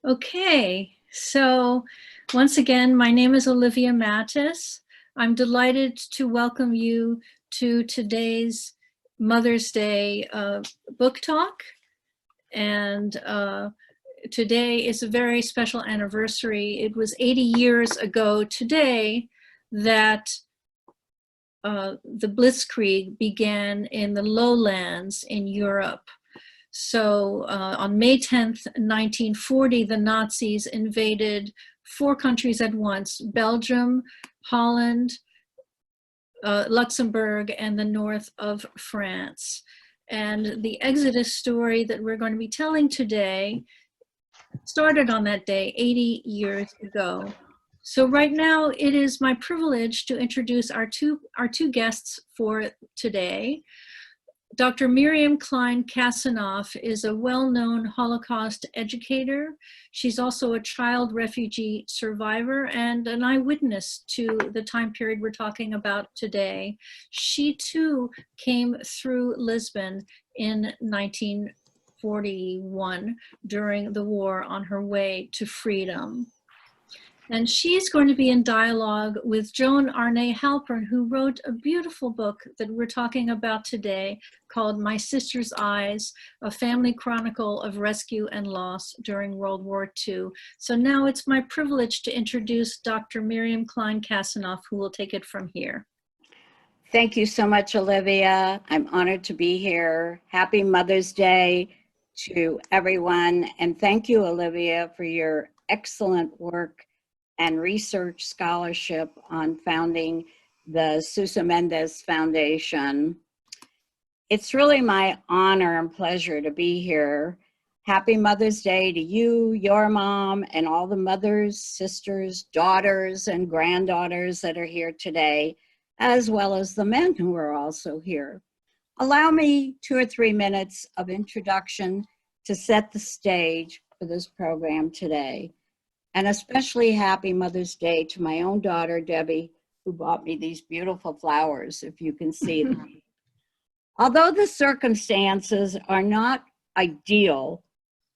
Okay, so once again, my name is Olivia Mattis. I'm delighted to welcome you to today's Mother's Day book talk. And today is a very special anniversary. It was 80 years ago today that the Blitzkrieg began in the lowlands in Europe. So on May 10th, 1940, the Nazis invaded 4 countries at once: Belgium, Holland, Luxembourg, and the north of France. And the Exodus story that we're going to be telling today started on that day 80 years ago. So right now, it is my privilege to introduce our two guests for today. Dr. Miriam Klein Kassenoff is a well-known Holocaust educator. She's also a child refugee survivor and an eyewitness to the time period we're talking about today. She too came through Lisbon in 1941 during the war on her way to freedom. And she's going to be in dialogue with Joan Arnay Halperin, who wrote a beautiful book that we're talking about today called My Sister's Eyes, a family chronicle of rescue and loss during World War II. So now it's my privilege to introduce Dr. Miriam Klein Kassenoff, who will take it from here. Thank you so much, Olivia. I'm honored to be here. Happy Mother's Day to everyone. And thank you, Olivia, for your excellent work and research scholarship on founding the Sousa Mendes Foundation. It's really my honor and pleasure to be here. Happy Mother's Day to you, your mom, and all the mothers, sisters, daughters, and granddaughters that are here today, as well as the men who are also here. Allow me 2 or 3 minutes of introduction to set the stage for this program today. And especially happy Mother's Day to my own daughter, Debbie, who bought me these beautiful flowers, if you can see them. Although the circumstances are not ideal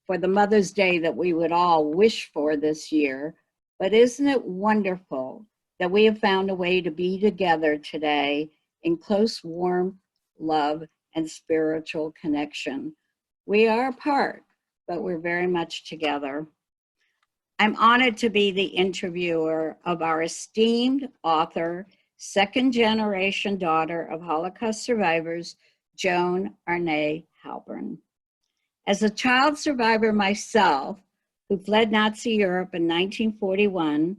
for the Mother's Day that we would all wish for this year, but isn't it wonderful that we have found a way to be together today in close, warm love and spiritual connection? We are apart, but we're very much together. I'm honored to be the interviewer of our esteemed author, second-generation daughter of Holocaust survivors, Joan Arnay Halperin. As a child survivor myself, who fled Nazi Europe in 1941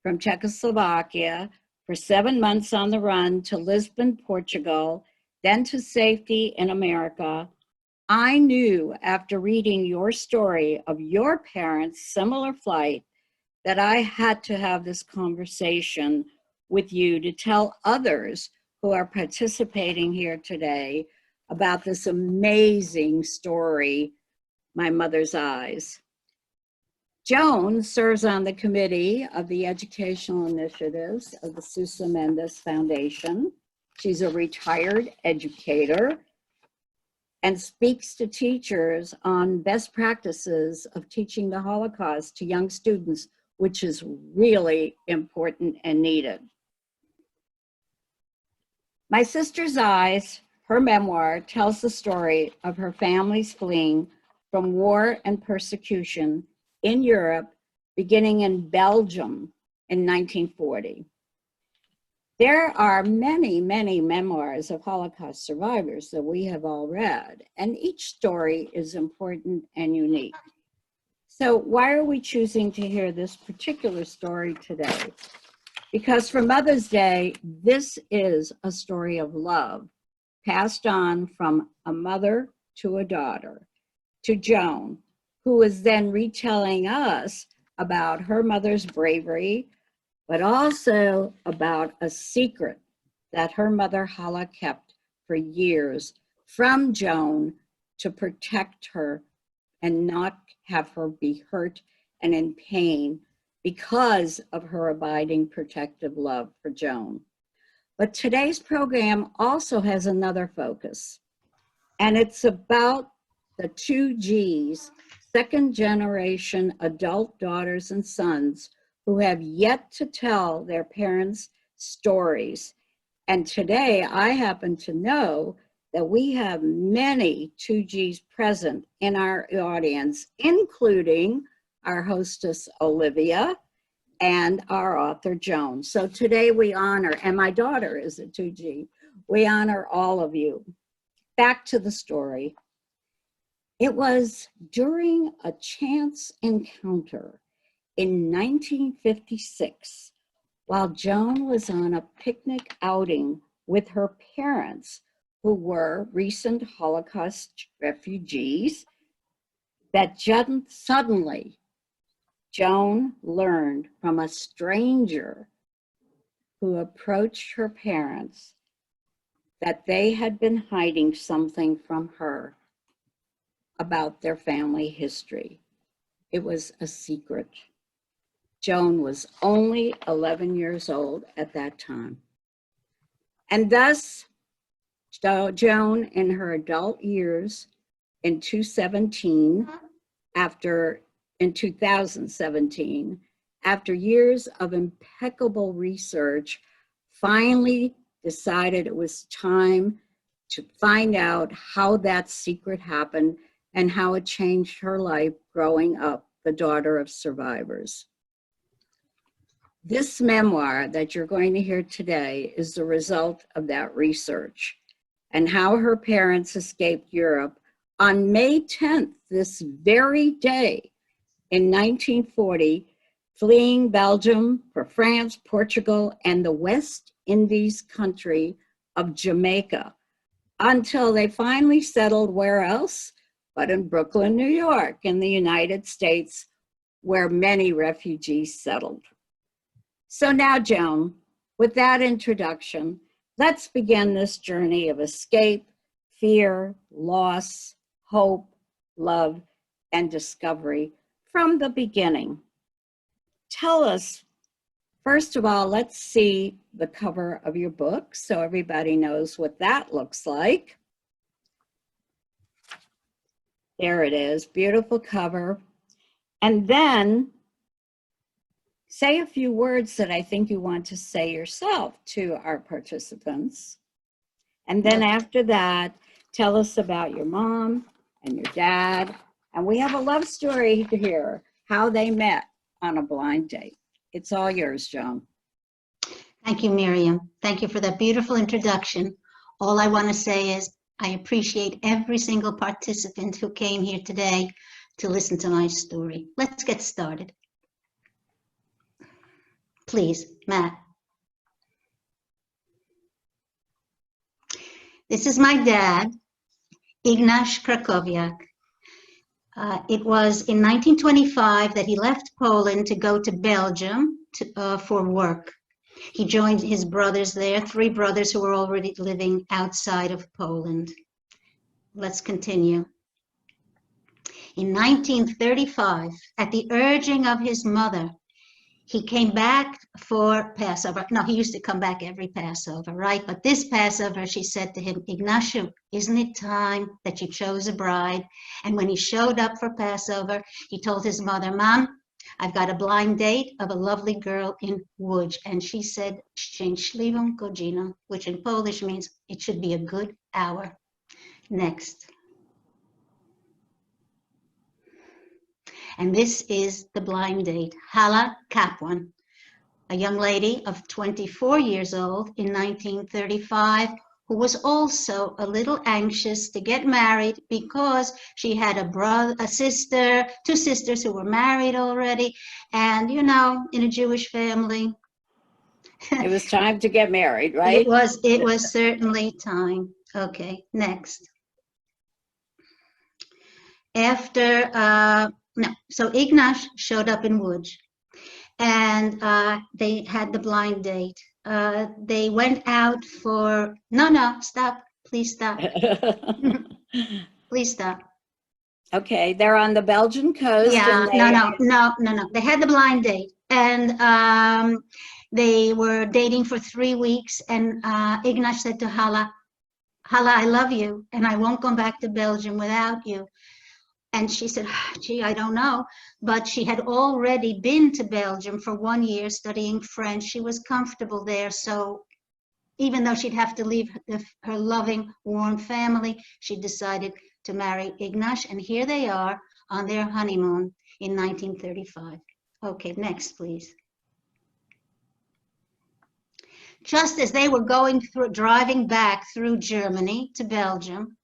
from Czechoslovakia for 7 months on the run to Lisbon, Portugal, then to safety in America, I knew after reading your story of your parents' similar flight that I had to have this conversation with you to tell others who are participating here today about this amazing story, My Mother's Eyes. Joan serves on the committee of the educational initiatives of the Sousa Mendes Foundation. She's a retired educator and speaks to teachers on best practices of teaching the Holocaust to young students, which is really important and needed. My Sister's Eyes, her memoir, tells the story of her family's fleeing from war and persecution in Europe, beginning in Belgium in 1940. There are many, many memoirs of Holocaust survivors that we have all read, and each story is important and unique. So why are we choosing to hear this particular story today? Because for Mother's Day, this is a story of love passed on from a mother to a daughter, to Joan, who is then retelling us about her mother's bravery, but also about a secret that her mother Hala kept for years from Joan to protect her and not have her be hurt and in pain because of her abiding protective love for Joan. But today's program also has another focus, and it's about the 2 G's second-generation adult daughters and sons who have yet to tell their parents' stories. And today, I happen to know that we have many 2Gs present in our audience, including our hostess, Olivia, and our author, Joan. So today we honor, and my daughter is a 2G, we honor all of you. Back to the story. It was during a chance encounter in 1956, while Joan was on a picnic outing with her parents, who were recent Holocaust refugees, that suddenly Joan learned from a stranger who approached her parents that they had been hiding something from her about their family history. It was a secret. Joan was only 11 years old at that time. And thus, Joan, in her adult years, in 2017, after years of impeccable research, finally decided it was time to find out how that secret happened and how it changed her life growing up, the daughter of survivors. This memoir that you're going to hear today is the result of that research and how her parents escaped Europe on May 10th, this very day in 1940, fleeing Belgium for France, Portugal, and the West Indies country of Jamaica, until they finally settled where else but in Brooklyn, New York, in the United States, where many refugees settled. So now, Joan, with that introduction, let's begin this journey of escape, fear, loss, hope, love, and discovery from the beginning. Tell us, first of all, let's see the cover of your book so everybody knows what that looks like. There it is, beautiful cover. And then say a few words that I think you want to say yourself to our participants. And then after that, tell us about your mom and your dad. And we have a love story to hear, how they met on a blind date. It's all yours, Joan. Thank you, Miriam. Thank you for that beautiful introduction. All I want to say is I appreciate every single participant who came here today to listen to my story. Let's get started. Please, Matt. This is my dad, Ignacio Kovac. It was in 1925 that he left Poland to go to Belgium for work. He joined his brothers there, 3 brothers who were already living outside of Poland. Let's continue. In 1935, at the urging of his mother, he came back for Passover. No, he used to come back every Passover, right? But this Passover, she said to him, Ignacio, isn't it time that you chose a bride? And when he showed up for Passover, he told his mother, Mom, I've got a blind date of a lovely girl in Łódź. And she said, szczęśliwą godzinę, which in Polish means it should be a good hour. Next. And this is the blind date, Hala Kaplan, a young lady of 24 years old in 1935, who was also a little anxious to get married because she had a sister, 2 sisters who were married already. And, you know, in a Jewish family, It was time to get married, right? It was certainly time. Okay, next. So Ignacio showed up in Łódź, and they had the blind date. They went out for, no, stop, please stop. Please stop. Okay, they're on the Belgian coast. Yeah, no. They had the blind date, and they were dating for 3 weeks, and Ignacio said to Hala, I love you, and I won't go back to Belgium without you. And she said, gee, I don't know. But she had already been to Belgium for 1 year studying French. She was comfortable there. So even though she'd have to leave her loving, warm family, she decided to marry Ignacio. And here they are on their honeymoon in 1935. Okay, next, please. Just as they were driving back through Germany to Belgium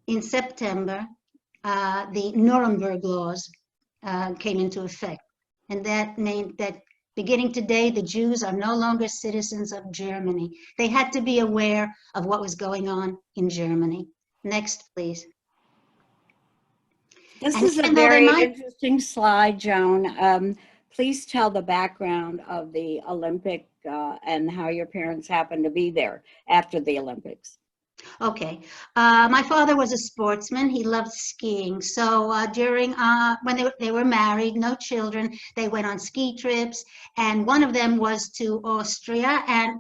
in September, the Nuremberg Laws came into effect. And that meant that beginning today, the Jews are no longer citizens of Germany. They had to be aware of what was going on in Germany. Next, please. This And is a even though they very might- interesting slide, Joan. Please tell the background of the Olympic and how your parents happened to be there after the Olympics. Okay. My father was a sportsman. He loved skiing. So during when they were married, no children, they went on ski trips. And one of them was to Austria, and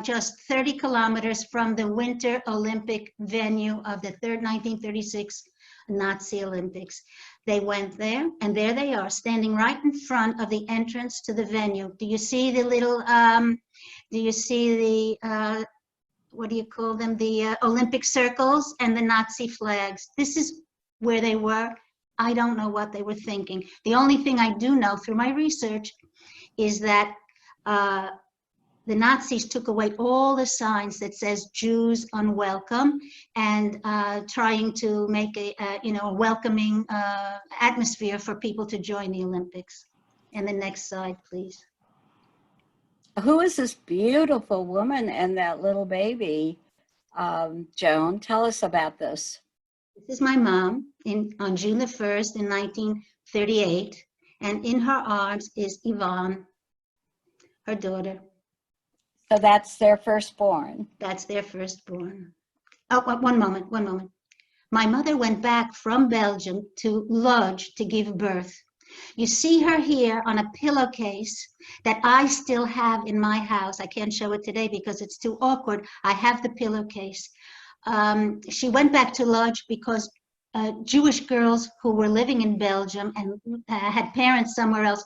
just 30 kilometers from the Winter Olympic venue of the 1936 Nazi Olympics. They went there, and there they are, standing right in front of the entrance to the venue. Do you see the little, do you see the, what do you call them, the Olympic circles and the Nazi flags? This is where they were. I don't know what they were thinking. The only thing I do know through my research is that the Nazis took away all the signs that says Jews unwelcome, and trying to make a welcoming atmosphere for people to join the Olympics. And the next slide, please. Who is this beautiful woman and that little baby, Joan? Tell us about this. This is my mom on June the 1st in 1938, and in her arms is Yvonne, her daughter. So that's their firstborn. That's their firstborn. Oh, one moment. My mother went back from Belgium to Lodz to give birth. You see her here on a pillowcase that I still have in my house. I can't show it today because it's too awkward. I have the pillowcase. She went back to Lodz because Jewish girls who were living in Belgium and had parents somewhere else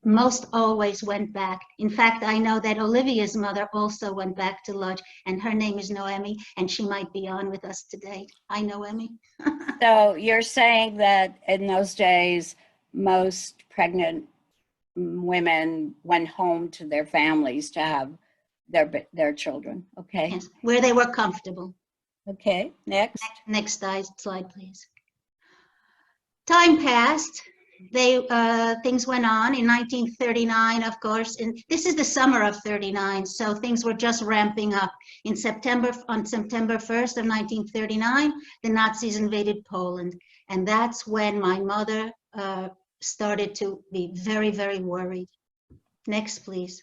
most always went back. In fact, I know that Olivia's mother also went back to Lodz, and her name is Noemi, and she might be on with us today. Hi, Noemi. So you're saying that in those days, most pregnant women went home to their families to have their children. Okay. Yes, where they were comfortable. Okay, next. Next slide, please. Time passed. Things went on in 1939, of course, and this is the summer of 39, so things were just ramping up. On September 1st of 1939, the Nazis invaded Poland, and that's when my mother started to be very, very worried. Next, please.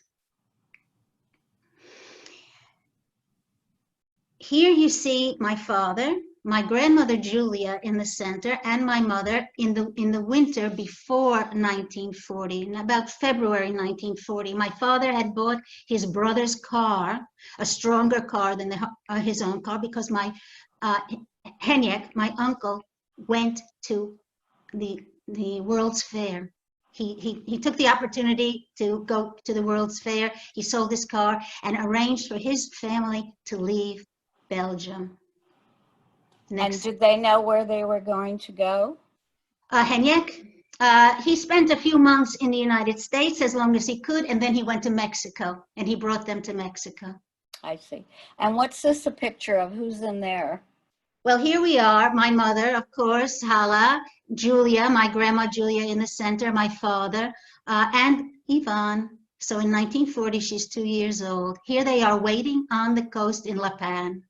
Here you see my father, my grandmother Julia in the center, and my mother in the winter before 1940, in about February 1940. My father had bought his brother's car, a stronger car than his own car, because my Henrik, my uncle, went to the World's Fair. He took the opportunity to go to the World's Fair. He sold his car and arranged for his family to leave Belgium. Next. And did they know where they were going to go? Henrik, he spent a few months in the United States as long as he could, and then he went to Mexico, and he brought them to Mexico. I see. And what's this a picture of? Who's in there? Well, here we are, my mother, of course, Hala, Julia, my grandma Julia in the center, my father, and Yvonne. So in 1940, she's 2 years old. Here they are waiting on the coast in La Panne.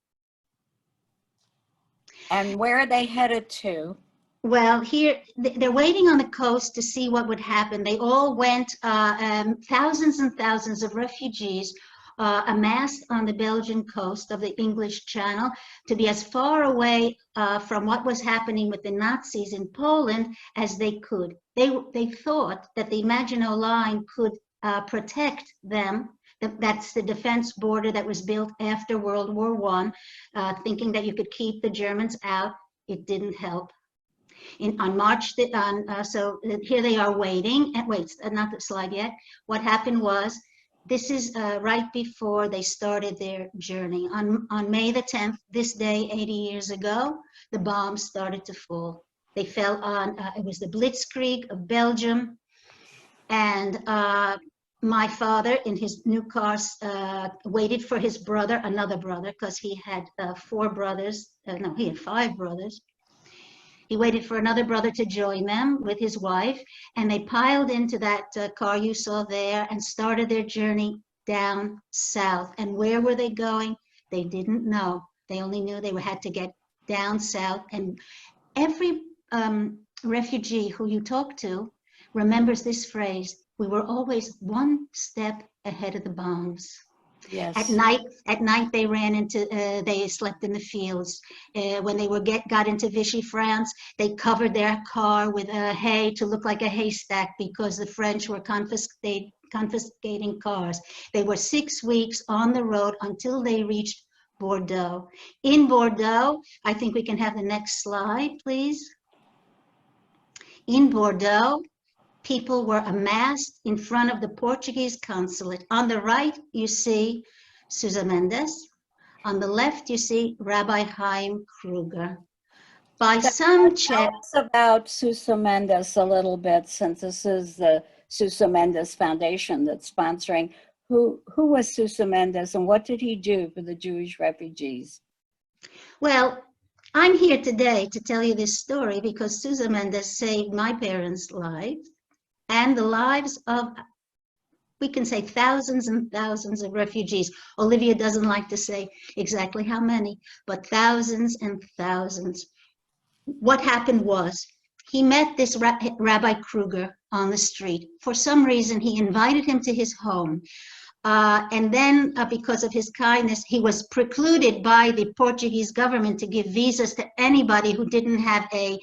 And where are they headed to? Well, here, they're waiting on the coast to see what would happen. They all went, thousands and thousands of refugees amassed on the Belgian coast of the English Channel to be as far away from what was happening with the Nazis in Poland as they could. They thought that the Maginot Line could protect them. That's the defense border that was built after World War I, thinking that you could keep the Germans out. It didn't help. On March, so here they are waiting, and wait, not the slide yet. What happened was, this is right before they started their journey. On May the 10th, this day 80 years ago, the bombs started to fall. They fell on, it was the Blitzkrieg of Belgium, and my father in his new car waited for his brother, another brother, because he had 4 brothers, no, he had 5 brothers. He waited for another brother to join them with his wife, and they piled into that car you saw there and started their journey down south. And where were they going? They didn't know. They only knew they had to get down south. And every refugee who you talk to remembers this phrase: we were always one step ahead of the bombs. Yes. At night they ran into, they slept in the fields. When they got into Vichy, France, they covered their car with hay to look like a haystack because the French were confiscating cars. They were 6 weeks on the road until they reached Bordeaux. In Bordeaux, I think we can have the next slide, please. In Bordeaux, people were amassed in front of the Portuguese consulate. On the right, you see Sousa Mendes. On the left, you see Rabbi Chaim Kruger. By some check... Tell us about Sousa Mendes a little bit, since this is the Sousa Mendes Foundation that's sponsoring. Who was Sousa Mendes, and what did he do for the Jewish refugees? Well, I'm here today to tell you this story because Sousa Mendes saved my parents' lives and the lives of, we can say, thousands and thousands of refugees. Olivia doesn't like to say exactly how many, but thousands and thousands. What happened was, he met this Rabbi Kruger on the street. For some reason, he invited him to his home. And then, because of his kindness, he was precluded by the Portuguese government to give visas to anybody who didn't have a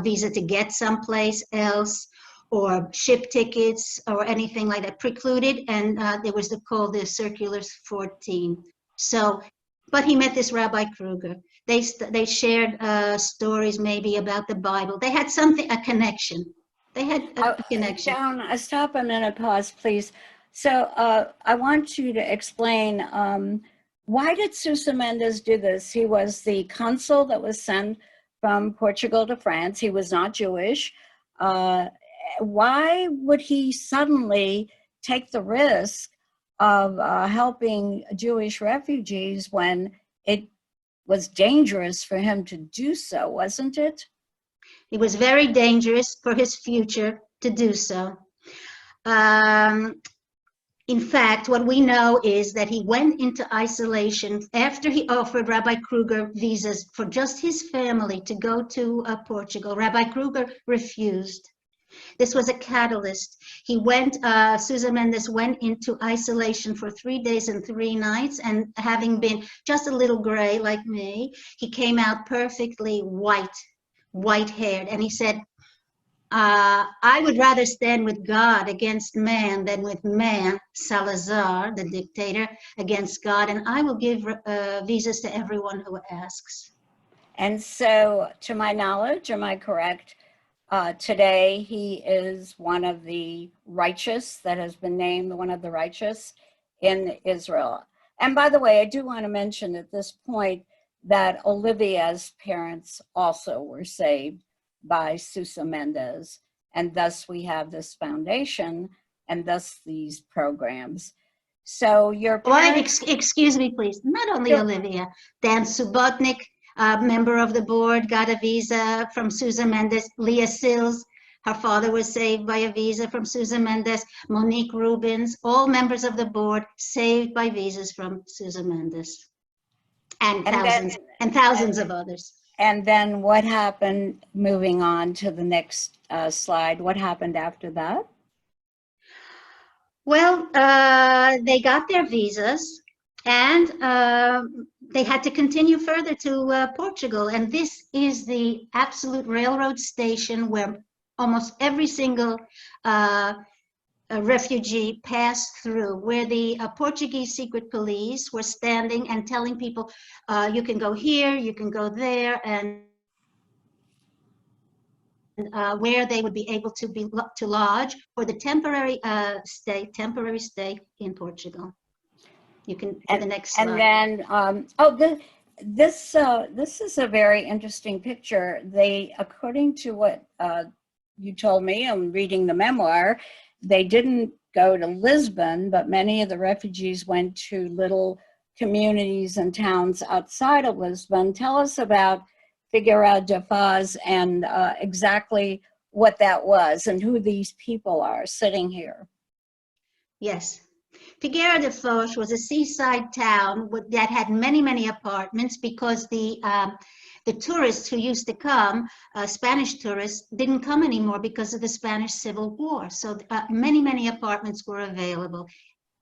visa to get someplace else, or ship tickets or anything like that, precluded. And there was called the Circulars 14. So, but he met this Rabbi Kruger. They shared stories maybe about the Bible. They had something, a connection. They had a connection. Joan, stop a minute, pause, please. So I want you to explain, why did Sousa Mendes do this? He was the consul that was sent from Portugal to France. He was not Jewish. Why would he suddenly take the risk of helping Jewish refugees when it was dangerous for him to do so, wasn't it? It was very dangerous for his future to do so. In fact, what we know is that he went into isolation after he offered Rabbi Kruger visas for just his family to go to Portugal. Rabbi Kruger refused. This was a catalyst. He went, Sousa Mendes went into isolation for 3 days and 3 nights, and having been just a little gray like me, he came out perfectly white-haired, and he said, I would rather stand with God against man than with man, Salazar, the dictator, against God, and I will give visas to everyone who asks. And so, to my knowledge, am I correct? Today, he is one of the righteous that has been named one of the righteous in Israel. And by the way, I do want to mention at this point that Olivia's parents also were saved by Sousa Mendes. And thus we have this foundation and thus these programs. So your parents... Well, excuse me, please. Not only Sure. Olivia, Dan Subotnik, member of the board, got a visa from Sousa Mendes. Leah Sills, her father was saved by a visa from Sousa Mendes. Monique Rubins, all members of the board saved by visas from Sousa Mendes. And thousands of others. And then what happened, moving on to the next slide, what happened after that? Well, they got their visas, and they had to continue further to Portugal. And this is the absolute railroad station where almost every single refugee passed through, where the Portuguese secret police were standing and telling people, you can go here, you can go there, and where they would be able to lodge for the temporary stay in Portugal. You can do the next slide. And then, this is a very interesting picture. They, according to what you told me, I'm reading the memoir, they didn't go to Lisbon, but many of the refugees went to little communities and towns outside of Lisbon. Tell us about Guerra de Foix and exactly what that was and who these people are sitting here. Yes. Guerra de Foix was a seaside town that had many, many apartments because the tourists who used to come, Spanish tourists, didn't come anymore because of the Spanish Civil War. So many, many apartments were available.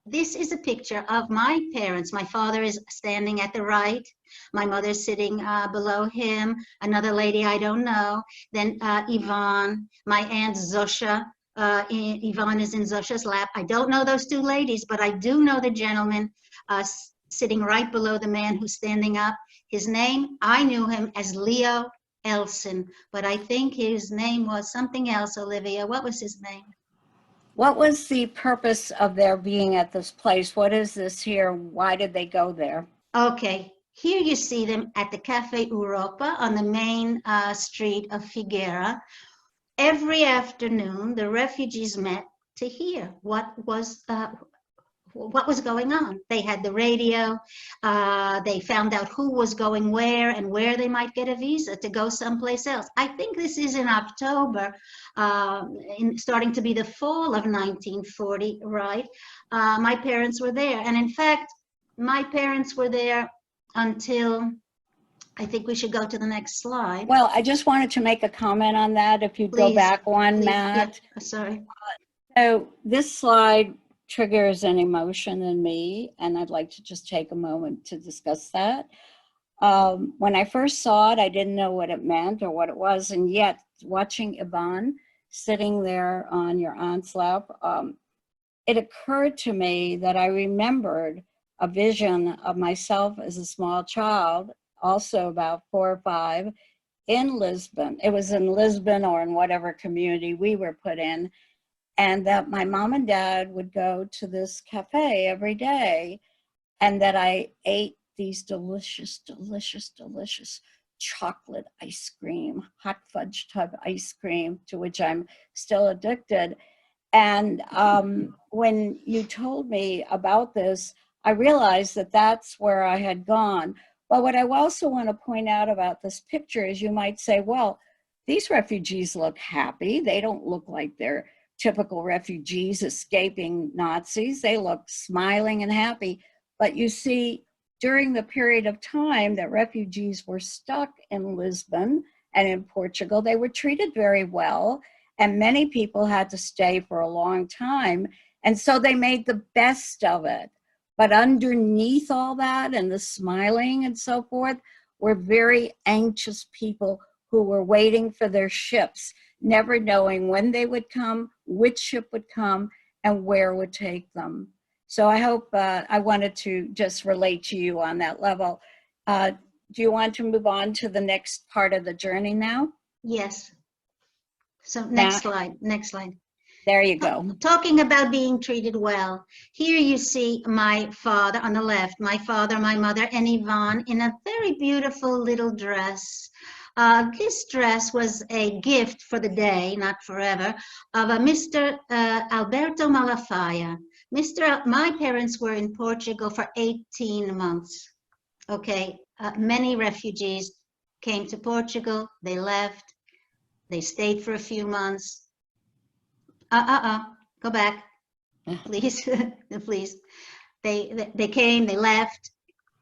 This is a picture of my parents. My father is standing at the right. My mother's sitting below him. Another lady I don't know. Then Yvonne, my aunt Zosha. Yvonne is in Zosha's lap. I don't know those two ladies, but I do know the gentleman sitting right below the man who's standing up. His name, I knew him as Leo Elson, but I think his name was something else, Olivia. What was his name? What was the purpose of their being at this place? What is this here? Why did they go there? Okay, here you see them at the Cafe Europa on the main street of Figueira. Every afternoon, the refugees met to hear what was going on. They had the radio. They found out who was going where and where they might get a visa to go someplace else. I think this is in October, starting to be the fall of 1940, right? My parents were there. And in fact, my parents were there until, I think we should go to the next slide. Well, I just wanted to make a comment on that. If you go back one, Matt. Yeah, sorry. So this slide triggers an emotion in me, and I'd like to just take a moment to discuss that. When I first saw it, I didn't know what it meant or what it was, and yet watching Yvonne sitting there on your aunt's lap, it occurred to me that I remembered a vision of myself as a small child, also about 4 or 5, in Lisbon. It was in Lisbon or in whatever community we were put in, and that my mom and dad would go to this cafe every day, and that I ate these delicious, delicious, delicious chocolate ice cream, hot fudge type ice cream, to which I'm still addicted. And when you told me about this, I realized that that's where I had gone. But what I also want to point out about this picture is you might say, well, these refugees look happy. They don't look like they're typical refugees escaping Nazis. They look smiling and happy. But you see, during the period of time that refugees were stuck in Lisbon and in Portugal, they were treated very well. And many people had to stay for a long time. And so they made the best of it. But underneath all that and the smiling and so forth were very anxious people who were waiting for their ships, never knowing when they would come, which ship would come, and where would take them. So I hope I wanted to just relate to you on that level. Do you want to move on to the next part of the journey now? Yes. So next slide. There you go. Talking about being treated well. Here you see my father on the left, my father, my mother, and Yvonne in a very beautiful little dress. This dress was a gift for the day, not forever, of a Mr. Alberto Malafaia. My parents were in Portugal for 18 months. Okay, many refugees came to Portugal, they left, they stayed for a few months. Go back, please, please. They came, they left,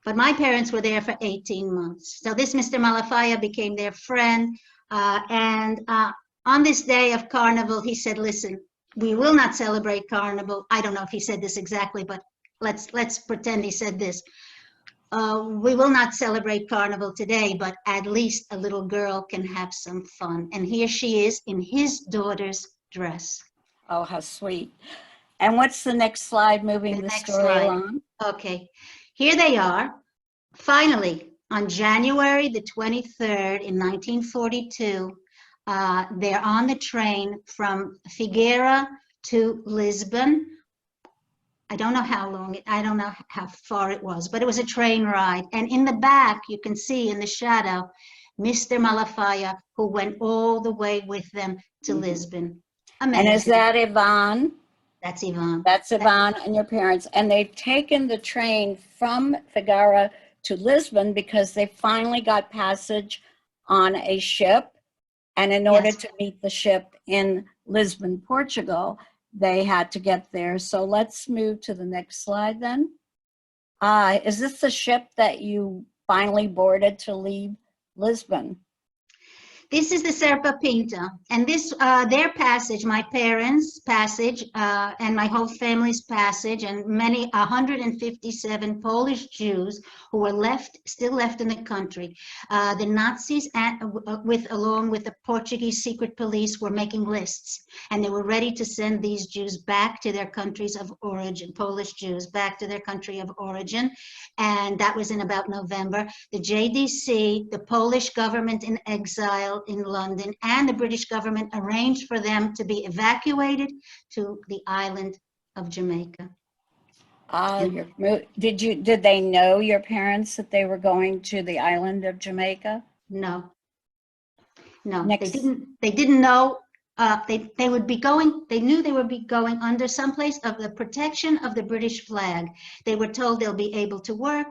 but my parents were there for 18 months. So this Mr. Malafaia became their friend, and on this day of Carnival, he said, listen, we will not celebrate Carnival. I don't know if he said this exactly, but let's pretend he said this. We will not celebrate Carnival today, but at least a little girl can have some fun. And here she is in his daughter's dress. Oh, how sweet. And what's the next slide moving the story along? Okay, here they are. Finally, on January the 23rd in 1942, They're on the train from Figueira to Lisbon. I don't know how long, I don't know how far it was, but it was a train ride. And in the back, you can see in the shadow, Mr. Malafaia, who went all the way with them to Lisbon. Amazing. And is that Yvonne? That's Yvonne. That's Yvonne and your parents. And they've taken the train from Figueira to Lisbon because they finally got passage on a ship. And in order Yes. to meet the ship in Lisbon, Portugal, they had to get there. So let's move to the next slide then. Is this the ship that you finally boarded to leave Lisbon? This is the Serpa Peter, and this their passage, my parents' passage, and my whole family's passage, and 157 Polish Jews who were still left in the country. The Nazis, along with the Portuguese secret police, were making lists, and they were ready to send these Jews back to their countries of origin, Polish Jews back to their country of origin, and that was in about November. The JDC, the Polish government in exile in London, and the British government arranged for them to be evacuated to the island of Jamaica. Did they know, your parents, that they were going to the island of Jamaica? No, they didn't know. They would be going, they knew they would be going under someplace of the protection of the British flag. They were told they'll be able to work.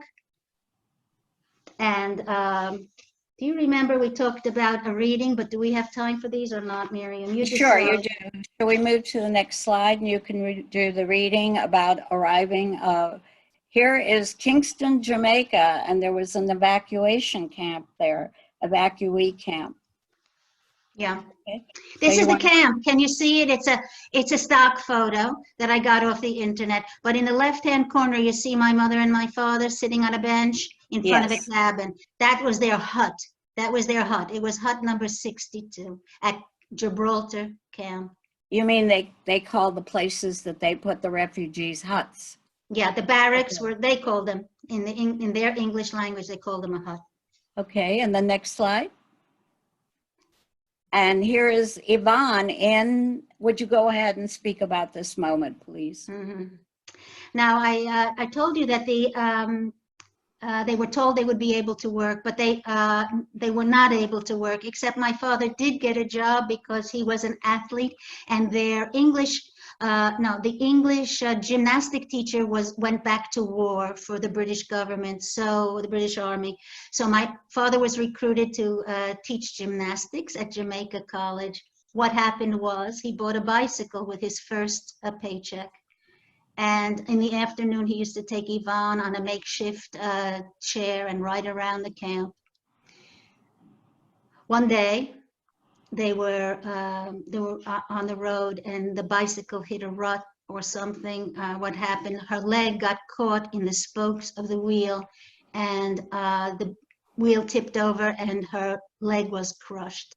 And do you remember we talked about a reading, but do we have time for these or not, Miriam? Sure, you do. Shall we move to the next slide and you can do the reading about arriving? Here is Kingston, Jamaica, and there was an evacuation camp there, evacuee camp. Yeah. Okay. This is the camp. Can you see it? It's a stock photo that I got off the internet. But in the left-hand corner, you see my mother and my father sitting on a bench in front of a cabin. That was their hut. That was their hut. It was hut number 62 at Gibraltar camp. You mean they call the places that they put the refugees huts? Yeah, the barracks were, they called them, in their English language, they called them a hut. Okay, and the next slide. And here is Yvonne. Would you go ahead and speak about this moment, please? Mm-hmm. Now, I told you that they were told they would be able to work, but they were not able to work, except my father did get a job because he was an athlete, and their the English gymnastic teacher went back to war for the British government, so the British Army. So my father was recruited to teach gymnastics at Jamaica College. What happened was he bought a bicycle with his first paycheck. And in the afternoon, he used to take Yvonne on a makeshift chair and ride around the camp. One day, they were on the road and the bicycle hit a rut or something. What happened? Her leg got caught in the spokes of the wheel, and the wheel tipped over and her leg was crushed.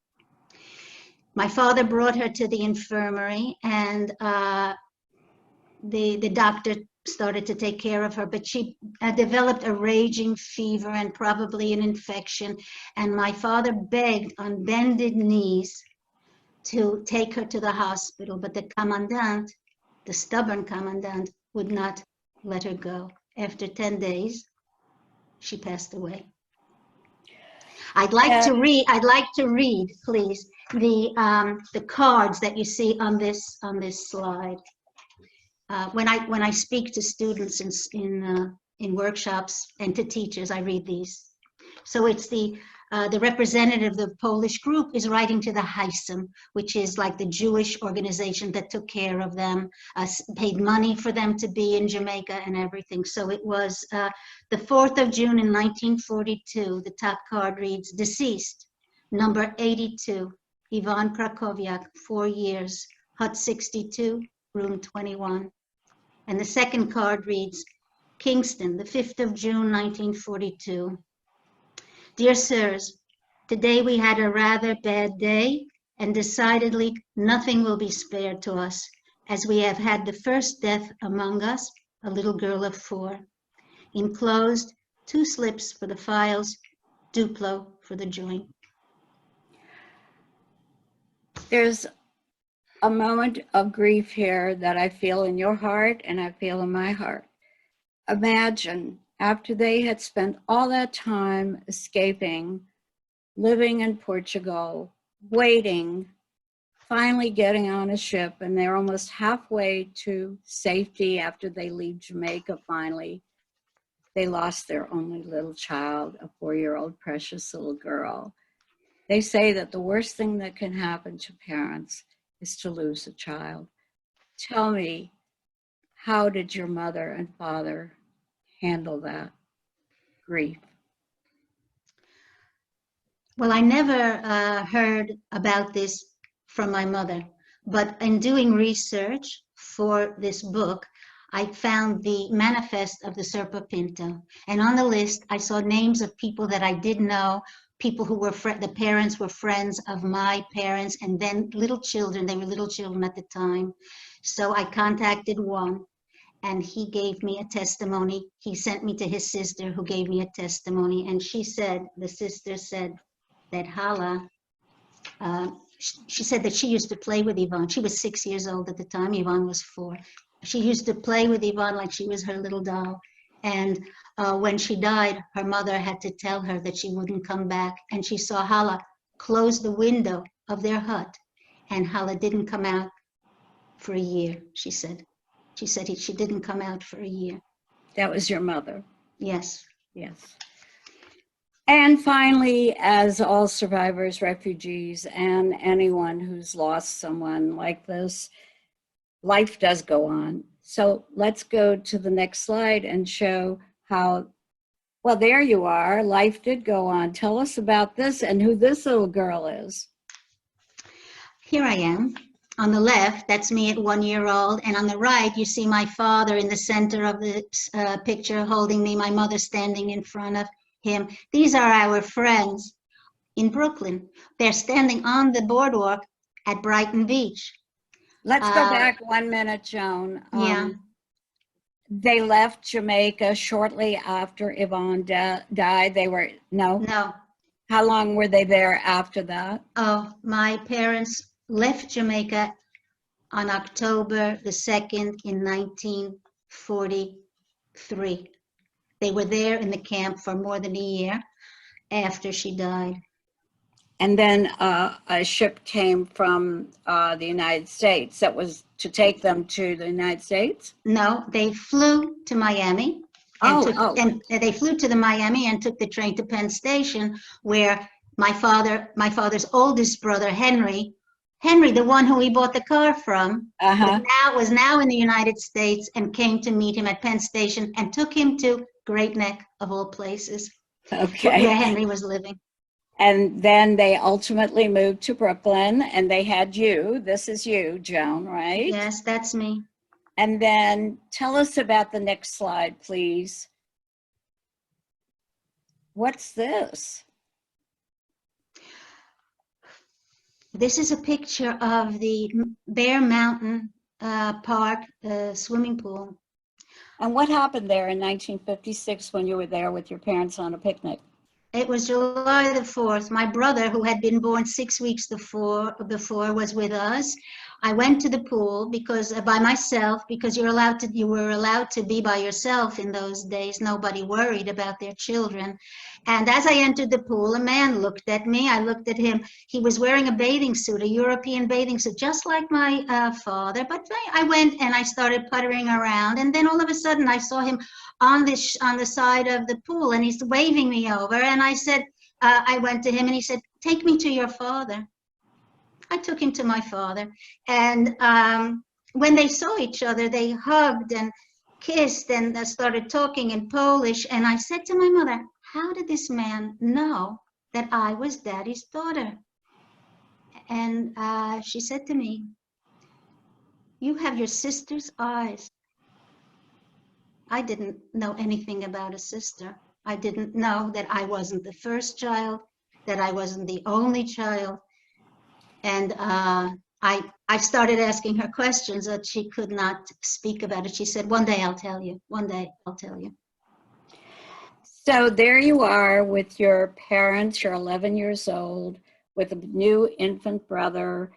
My father brought her to the infirmary, and the doctor started to take care of her, but she developed a raging fever and probably an infection. And my father begged on bended knees to take her to the hospital, but the commandant, the stubborn commandant, would not let her go. After 10 days, she passed away. I'd like to read, please, the cards that you see on this slide. When I speak to students in workshops and to teachers, I read these. So it's the representative of the Polish group is writing to the Haisem, which is like the Jewish organization that took care of them, paid money for them to be in Jamaica and everything. So it was the 4th of June in 1942. The top card reads, deceased, number 82, Yvonne Krakowiak, 4 years, hut 62, room 21. And the second card reads, Kingston, the 5th of June, 1942. Dear sirs, today we had a rather bad day, and decidedly nothing will be spared to us, as we have had the first death among us, a little girl of 4. Enclosed, 2 slips for the files, Duplo for the joint. There's a moment of grief here that I feel in your heart and I feel in my heart. Imagine after they had spent all that time escaping, living in Portugal, waiting, finally getting on a ship, and they're almost halfway to safety after they leave Jamaica finally. They lost their only little child, a 4-year-old precious little girl. They say that the worst thing that can happen to parents is to lose a child. Tell me, how did your mother and father handle that grief? Well, I never heard about this from my mother, but in doing research for this book, I found the manifest of the Serpa Pinto. And on the list, I saw names of people that I did know, people who were, the parents were friends of my parents, and then little children, they were little children at the time. So I contacted one, and he gave me a testimony. He sent me to his sister, who gave me a testimony, and she said, the sister said that Hala, she said that she used to play with Yvonne. She was 6 years old at the time. Yvonne was 4. She used to play with Yvonne like she was her little doll. And when she died, her mother had to tell her that she wouldn't come back. And she saw Hala close the window of their hut. And Hala didn't come out for a year, she said. She said she didn't come out for a year. That was your mother? Yes. Yes. And finally, as all survivors, refugees, and anyone who's lost someone like this, life does go on. So let's go to the next slide and show how, well, there you are. Life did go on. Tell us about this and who this little girl is. Here I am. On the left, that's me at 1 year old. And on the right, you see my father in the center of the picture holding me, my mother standing in front of him. These are our friends in Brooklyn. They're standing on the boardwalk at Brighton Beach. Let's go back 1 minute, Joan. Yeah. They left Jamaica shortly after Yvonne died. They were, no? No. How long were they there after that? Oh, my parents left Jamaica on October the 2nd in 1943. They were there in the camp for more than a year after she died. And then a ship came from the United States that was to take them to the United States? No, they flew to Miami. And they flew to the Miami and took the train to Penn Station, where my father's oldest brother, Henry, the one who he bought the car from, was now in the United States, and came to meet him at Penn Station and took him to Great Neck, of all places, where Henry was living. And then they ultimately moved to Brooklyn, and they had you. This is you, Joan, right? Yes, that's me. And then tell us about the next slide, please. What's this? This is a picture of the Bear Mountain Park swimming pool. And what happened there in 1956 when you were there with your parents on a picnic? It was July the 4th. My brother, who had been born 6 weeks before, was with us. I went to the pool because by myself, because you were allowed to be by yourself in those days. Nobody worried about their children. And as I entered the pool, a man looked at me. I looked at him. He was wearing a bathing suit, a European bathing suit, just like my father. But I went and I started puttering around. And then all of a sudden I saw him on the side of the pool, and he's waving me over. And I said, I went to him and he said, "Take me to your father." I took him to my father. And when they saw each other, they hugged and kissed and started talking in Polish. And I said to my mother, "How did this man know that I was Daddy's daughter?" And she said to me, "You have your sister's eyes." I didn't know anything about a sister. I didn't know that I wasn't the first child, that I wasn't the only child. And I started asking her questions that she could not speak about it. She said, "One day I'll tell you. One day I'll tell you." So there you are with your parents. You're 11 years old with a new infant brother.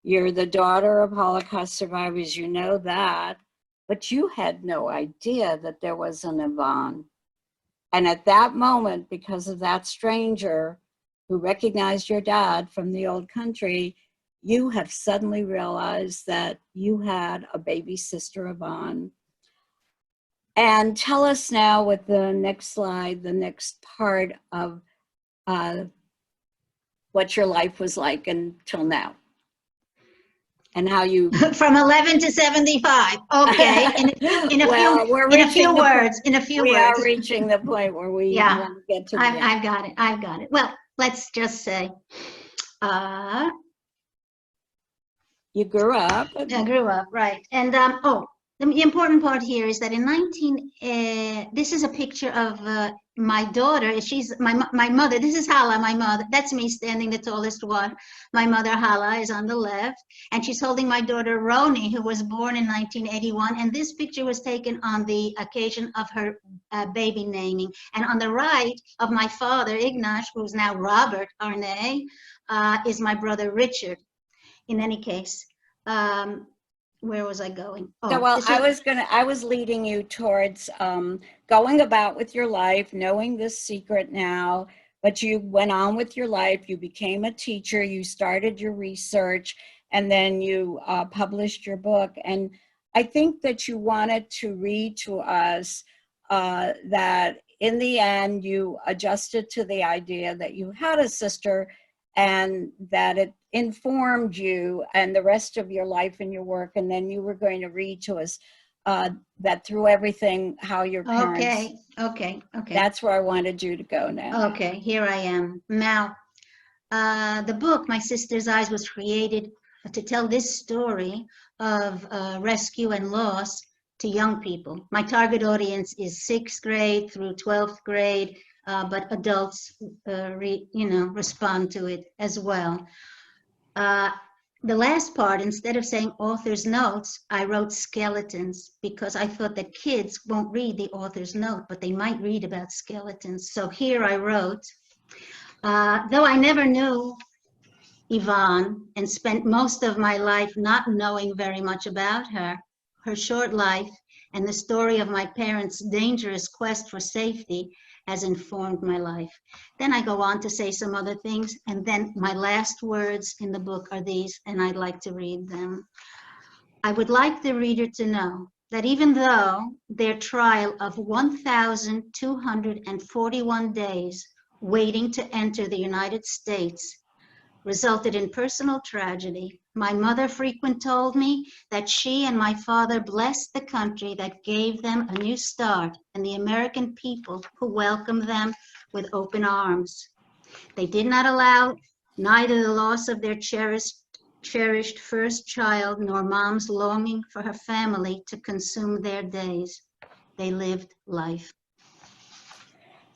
You're the daughter of Holocaust survivors, you know that, but you had no idea that there was an Yvonne. And at that moment, because of that stranger who recognized your dad from the old country, you have suddenly realized that you had a baby sister, Yvonne. And tell us now with the next slide, the next part of what your life was like until now. And how you From 11 to 75. Okay. In a few words. We are reaching the point where we want to get to the end. I've got it. I've got it. Well, let's just say, you grew up. I grew up, right. And the important part here is that in this is a picture of my daughter. She's my mother. This is Hala, my mother. That's me standing, the tallest one. My mother Hala is on the left, and she's holding my daughter Roni, who was born in 1981. And this picture was taken on the occasion of her baby naming. And on the right of my father, Ignacio, who's now Robert Arnay, is my brother Richard. In any case, where was I going? Oh, so, well, I was leading you towards going about with your life, knowing this secret now, but you went on with your life, you became a teacher, you started your research, and then you published your book. And I think that you wanted to read to us that in the end, you adjusted to the idea that you had a sister and that it informed you and the rest of your life and your work. And then you were going to read to us that through everything, how your parents. Okay. That's where I wanted you to go now. Okay, here I am. Now, the book, My Sister's Eyes, was created to tell this story of rescue and loss to young people. My target audience is 6th grade through 12th grade, but adults, respond to it as well. The last part, instead of saying author's notes, I wrote skeletons because I thought that kids won't read the author's note, but they might read about skeletons. So here I wrote, though I never knew Yvonne and spent most of my life not knowing very much about her, her short life and the story of my parents' dangerous quest for safety has informed my life. Then I go on to say some other things, and then my last words in the book are these, and I'd like to read them. I would like the reader to know that even though their trial of 1,241 days waiting to enter the United States resulted in personal tragedy, my mother frequently told me that she and my father blessed the country that gave them a new start and the American people who welcomed them with open arms. They did not allow neither the loss of their cherished first child nor mom's longing for her family to consume their days. They lived life.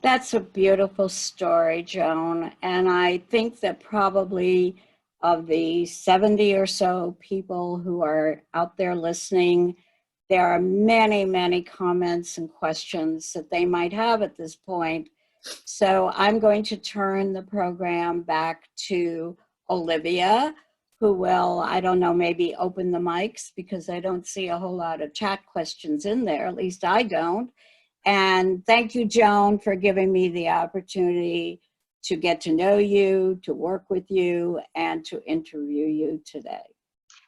That's a beautiful story, Joan. And I think that probably of the 70 or so people who are out there listening, there are many, many comments and questions that they might have at this point. So I'm going to turn the program back to Olivia, who will, I don't know, maybe open the mics because I don't see a whole lot of chat questions in there, at least I don't. And thank you, Joan, for giving me the opportunity to get to know you, to work with you, and to interview you today.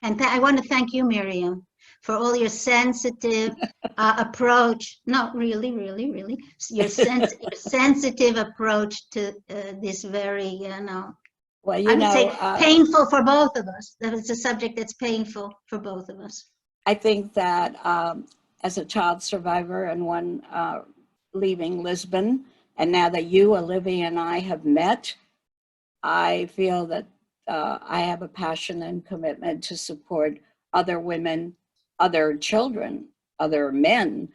And I want to thank you, Miriam, for all your sensitive approach. No, really, your sensitive approach to this very, well, I would say painful for both of us. That it's a subject that's painful for both of us. I think that as a child survivor and one leaving Lisbon, and now that you, Olivia, and I have met, I feel that I have a passion and commitment to support other women, other children, other men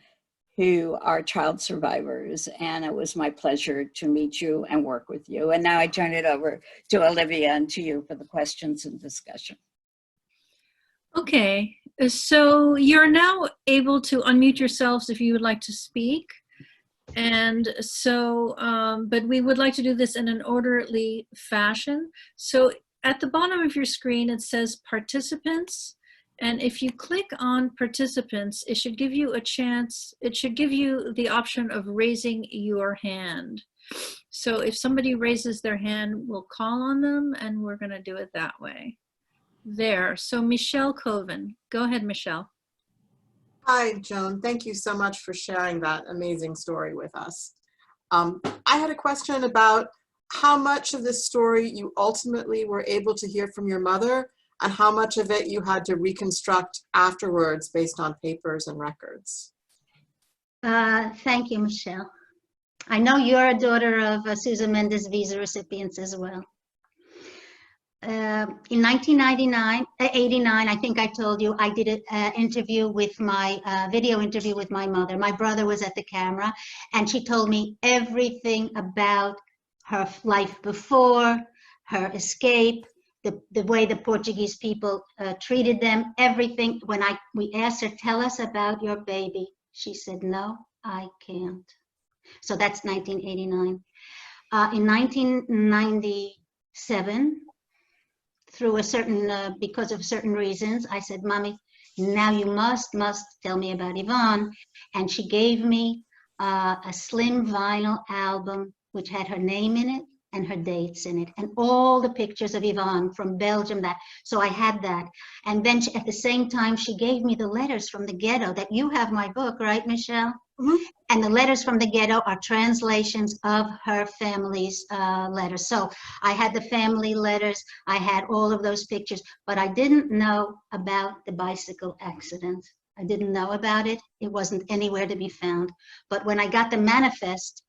who are child survivors. And it was my pleasure to meet you and work with you. And now I turn it over to Olivia and to you for the questions and discussion. Okay, so you're now able to unmute yourselves if you would like to speak. And so, but we would like to do this in an orderly fashion. So at the bottom of your screen, it says participants. And if you click on participants, it should give you a chance, it should give you the option of raising your hand. So if somebody raises their hand, we'll call on them and we're gonna do it that way. There, so Michelle Coven, go ahead, Michelle. Hi, Joan. Thank you so much for sharing that amazing story with us. I had a question about how much of this story you ultimately were able to hear from your mother and how much of it you had to reconstruct afterwards based on papers and records. Thank you, Michelle. I know you're a daughter of Sousa Mendes visa recipients as well. In 1989, I think I told you, I did an interview with my, video interview with my mother. My brother was at the camera and she told me everything about her life before, her escape, the way the Portuguese people treated them, everything. When we asked her, tell us about your baby, she said, no, I can't. So that's 1989. In 1997, through a certain, because of certain reasons, I said, Mommy, now you must tell me about Yvonne. And she gave me a slim vinyl album, which had her name in it and her dates in it, and all the pictures of Yvonne from Belgium. So I had that. And then at the same time, she gave me the letters from the ghetto that you have my book, right, Michelle? Mm-hmm. And the letters from the ghetto are translations of her family's letters. So I had the family letters, I had all of those pictures, but I didn't know about the bicycle accident. I didn't know about it. It wasn't anywhere to be found. But when I got the manifest,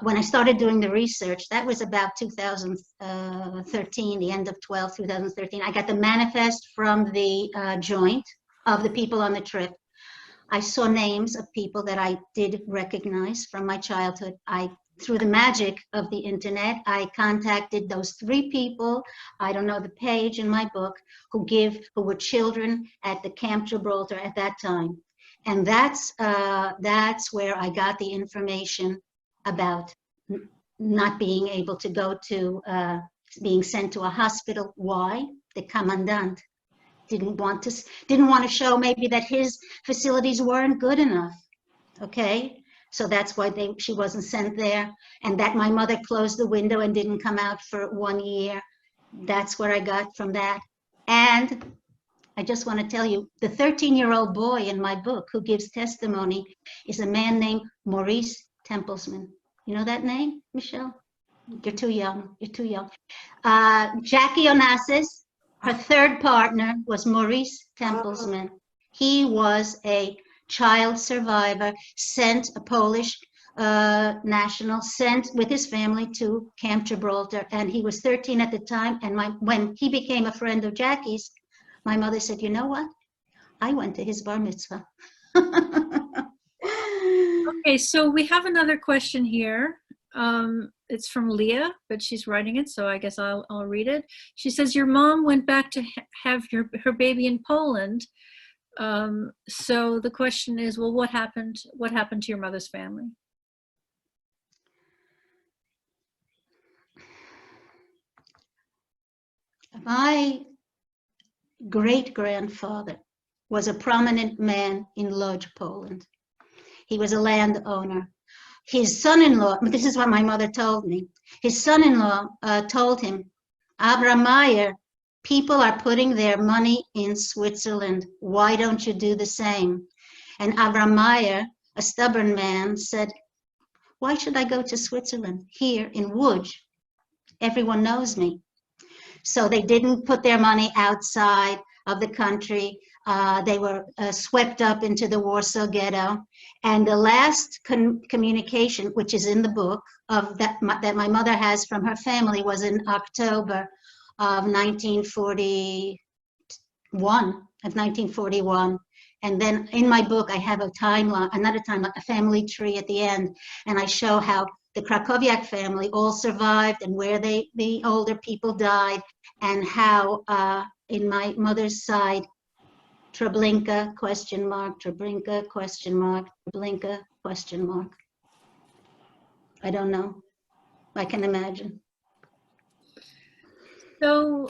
when I started doing the research, that was about 2013, the end of 2013. I got the manifest from the joint of the people on the trip. I saw names of people that I did recognize from my childhood. Through the magic of the internet, I contacted those 3 people, I don't know the page in my book, who were children at the Camp Gibraltar at that time. And that's where I got the information about not being able to go to, being sent to a hospital. Why? The commandant didn't want to show maybe that his facilities weren't good enough. Okay, so that's why she wasn't sent there, and that my mother closed the window and didn't come out for 1 year. That's where I got from that. And I just want to tell you, the 13-year-old boy in my book who gives testimony is a man named Maurice Templesman. You know that name, Michelle? You're too young. You're too young. Jackie Onassis, her third partner, was Maurice Templesman. He was a child survivor, a Polish national, sent with his family to Camp Gibraltar. And he was 13 at the time. And when he became a friend of Jackie's, my mother said, you know what? I went to his bar mitzvah. Okay, so we have another question here. It's from Leah, but she's writing it, so I guess I'll read it. She says, your mom went back to have her baby in Poland. So the question is, well, what happened to your mother's family? My great-grandfather was a prominent man in Lodz, Poland. He was a landowner. His son-in-law, this is what my mother told me, his son-in-law told him, Abraham Meyer, people are putting their money in Switzerland. Why don't you do the same? And Abraham Meyer, a stubborn man, said, why should I go to Switzerland? Here in Łódź, everyone knows me. So they didn't put their money outside of the country. They were swept up into the Warsaw Ghetto. And the last communication, which is in the book, that my mother has from her family, was in October of 1941. And then in my book, I have a timeline, another timeline, a family tree at the end. And I show how the Krakowiak family all survived and where the older people died, and how in my mother's side, Treblinka, question mark, Treblinka, question mark, Treblinka, question mark. I don't know. I can imagine. So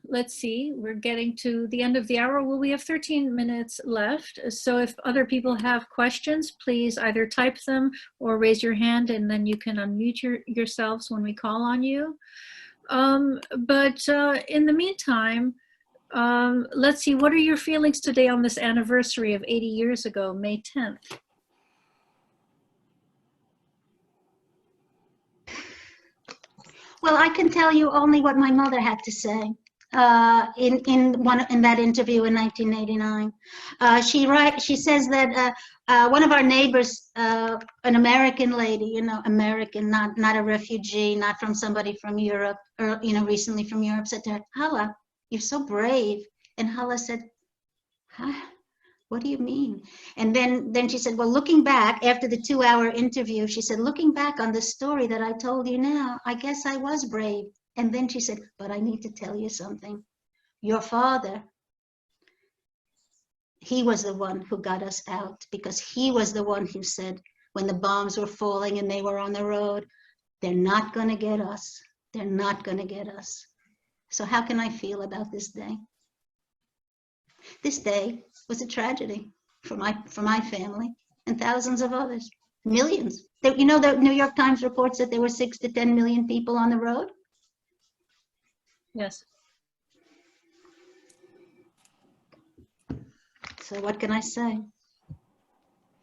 let's see, we're getting to the end of the hour. Well, we have 13 minutes left. So if other people have questions, please either type them or raise your hand, and then you can unmute yourselves when we call on you. But in the meantime, let's see, what are your feelings today on this anniversary of 80 years ago, May 10th? Well, I can tell you only what my mother had to say in that interview in 1989. She says that one of our neighbors, an American lady, you know, American, not a refugee, not from somebody from Europe, or you know, recently from Europe, said to her, "Hala, you're so brave." And Hala said, "Huh? What do you mean?" And then she said, well, looking back after the 2-hour interview, she said, looking back on the story that I told you now, I guess I was brave. And then she said, but I need to tell you something. Your father, he was the one who got us out, because he was the one who said, when the bombs were falling and they were on the road, they're not going to get us. They're not going to get us. So how can I feel about this day? This day was a tragedy for my family and thousands of others, millions. You know, the New York Times reports that there were 6 to 10 million people on the road. Yes. So what can I say?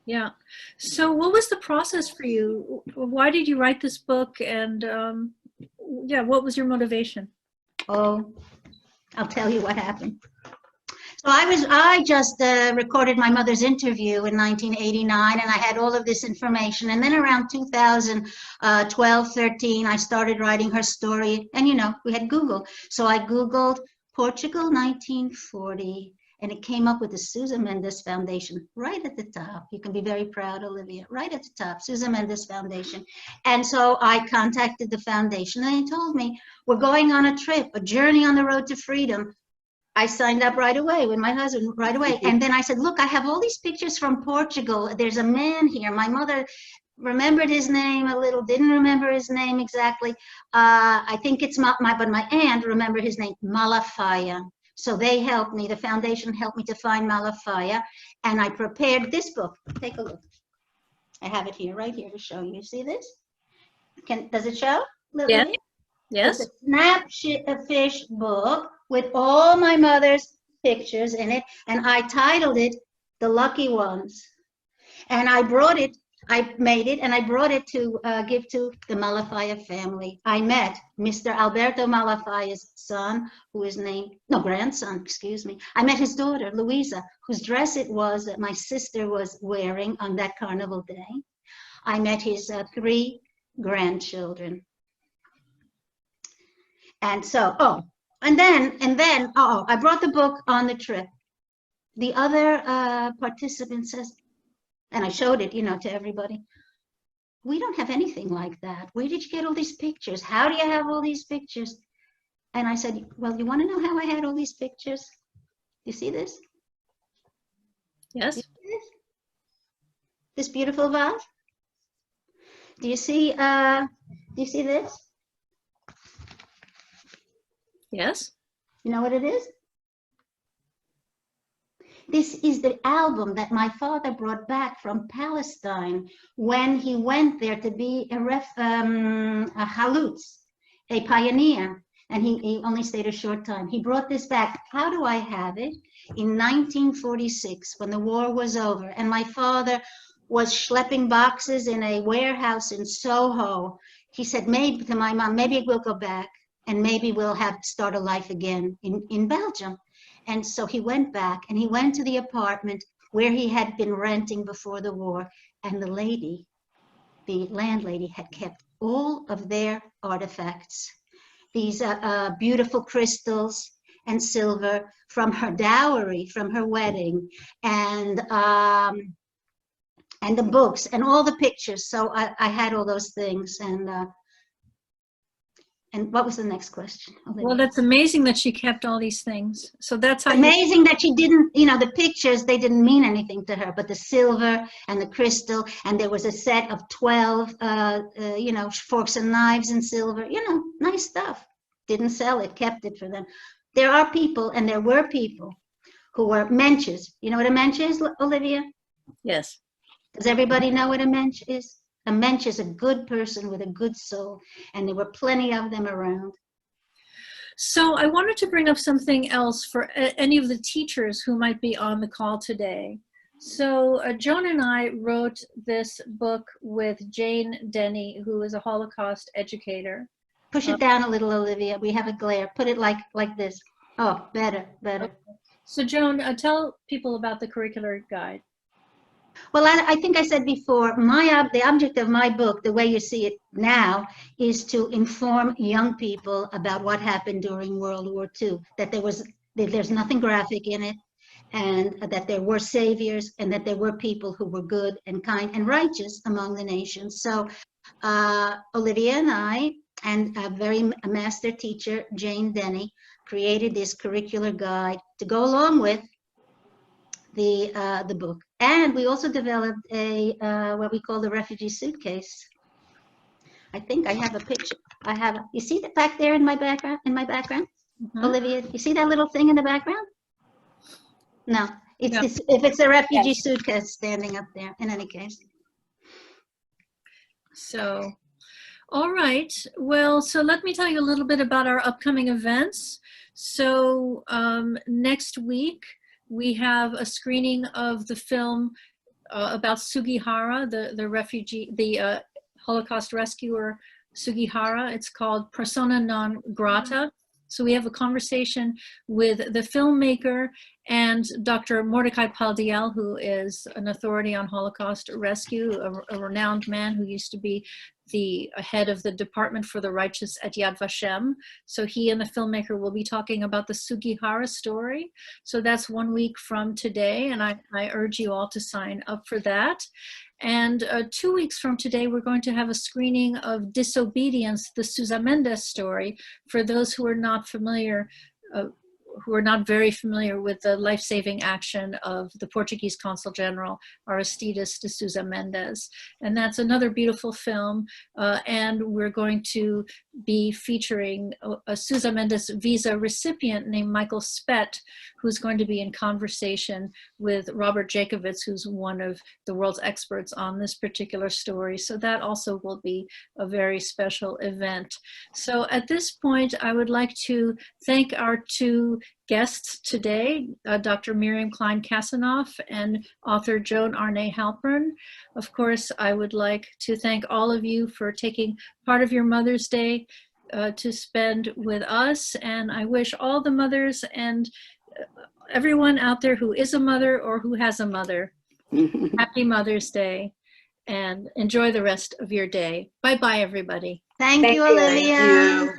Yeah. So what was the process for you? Why did you write this book? And yeah, what was your motivation? Oh, I'll tell you what happened. So I just recorded my mother's interview in 1989, and I had all of this information. And then around 2012, 13, I started writing her story. And, you know, we had Google. So I Googled Portugal 1940, and it came up with the Sousa Mendes Foundation right at the top. You can be very proud, Olivia, right at the top, Sousa Mendes Foundation. And so I contacted the foundation, and they told me, we're going on a trip, a journey on the road to freedom. I signed up right away with my husband right away. And then I said, look, I have all these pictures from Portugal. There's a man here. My mother remembered his name a little, didn't remember his name exactly. I think it's but my aunt remembered his name, Malafaia. So they helped me, the foundation helped me to find Malafaia. And I prepared this book. Take a look. I have it here, right here to show you. See this? Does it show? Yeah. Yes. It's a snapfish book with all my mother's pictures in it, and I titled it The Lucky Ones. And I made it, and I brought it to give to the Malafaia family. I met Mr. Alberto Malafaia's son, grandson, excuse me. I met his daughter, Luisa, whose dress it was that my sister was wearing on that carnival day. I met his 3 grandchildren. And so, and then, I brought the book on the trip. The other participant says, and I showed it, you know, to everybody, we don't have anything like that. Where did you get all these pictures? How do you have all these pictures? And I said, well, you want to know how I had all these pictures? You see this? Yes. You see this beautiful vase? Do you see this? Yes. You know what it is? This is the album that my father brought back from Palestine when he went there to be a halutz, a pioneer, and he only stayed a short time. He brought this back. How do I have it? In 1946, when the war was over, and my father was schlepping boxes in a warehouse in Soho. He said, maybe to my mom, maybe we'll go back. And maybe we'll start a life again in Belgium. And so he went back, and he went to the apartment where he had been renting before the war. And the landlady had kept all of their artifacts, these beautiful crystals and silver from her dowry, from her wedding, and the books and all the pictures. So I had all those things. And what was the next question? Olivia? Well, that's amazing that she kept all these things. So that's how amazing that she didn't, you know, the pictures, they didn't mean anything to her, but the silver and the crystal, and there was a set of 12, you know, forks and knives in silver, you know, nice stuff. didn't sell it, kept it for them. There are people, and there were people who were mensches. You know what a mensch is, Olivia? Yes. Does everybody know what a mensch is? A mensch is a good person with a good soul, and there were plenty of them around. So I wanted to bring up something else for any of the teachers who might be on the call today. So Joan and I wrote this book with Jane Denny, who is a Holocaust educator. Push it down a little, Olivia. We have a glare. Put it like this. Oh, better. So Joan, tell people about the curricular guide. Well, I think I said before, the object of my book, the way you see it now, is to inform young people about what happened during World War II, that there's nothing graphic in it, and that there were saviors, and that there were people who were good and kind and righteous among the nations. So Olivia and I, and a master teacher, Jane Denny, created this curricular guide to go along with the book. And we also developed a what we call the refugee suitcase. I think I have a picture. You see that back there in my background? Mm-hmm. Olivia, you see that little thing in the background? No, it's a refugee suitcase standing up there. In any case. So, all right. Well, so let me tell you a little bit about our upcoming events. So next week, we have a screening of the film about Sugihara, the refugee, the Holocaust rescuer Sugihara. It's called Persona Non Grata. So we have a conversation with the filmmaker and Dr. Mordecai Paldiel, who is an authority on Holocaust rescue, a renowned man who used to be the head of the Department for the Righteous at Yad Vashem. So he and the filmmaker will be talking about the Sugihara story. So that's 1 week from today, and I urge you all to sign up for that. And 2 weeks from today, we're going to have a screening of Disobedience, the Sousa Mendes story, for those who are not familiar, who are not very familiar with the life-saving action of the Portuguese Consul General, Aristides de Sousa Mendes. And that's another beautiful film. And we're going to be featuring a Sousa Mendes visa recipient named Michael Spett, who's going to be in conversation with Robert Jacobitz, who's one of the world's experts on this particular story. So that also will be a very special event. So at this point, I would like to thank our two guests today, Dr. Miriam Klein Kassenoff and author Joan Arnay Halperin. Of course, I would like to thank all of you for taking part of your Mother's Day to spend with us. And I wish all the mothers and everyone out there who is a mother or who has a mother, happy Mother's Day, and enjoy the rest of your day. Bye-bye, everybody. Thank you, Olivia. Thank you. Thank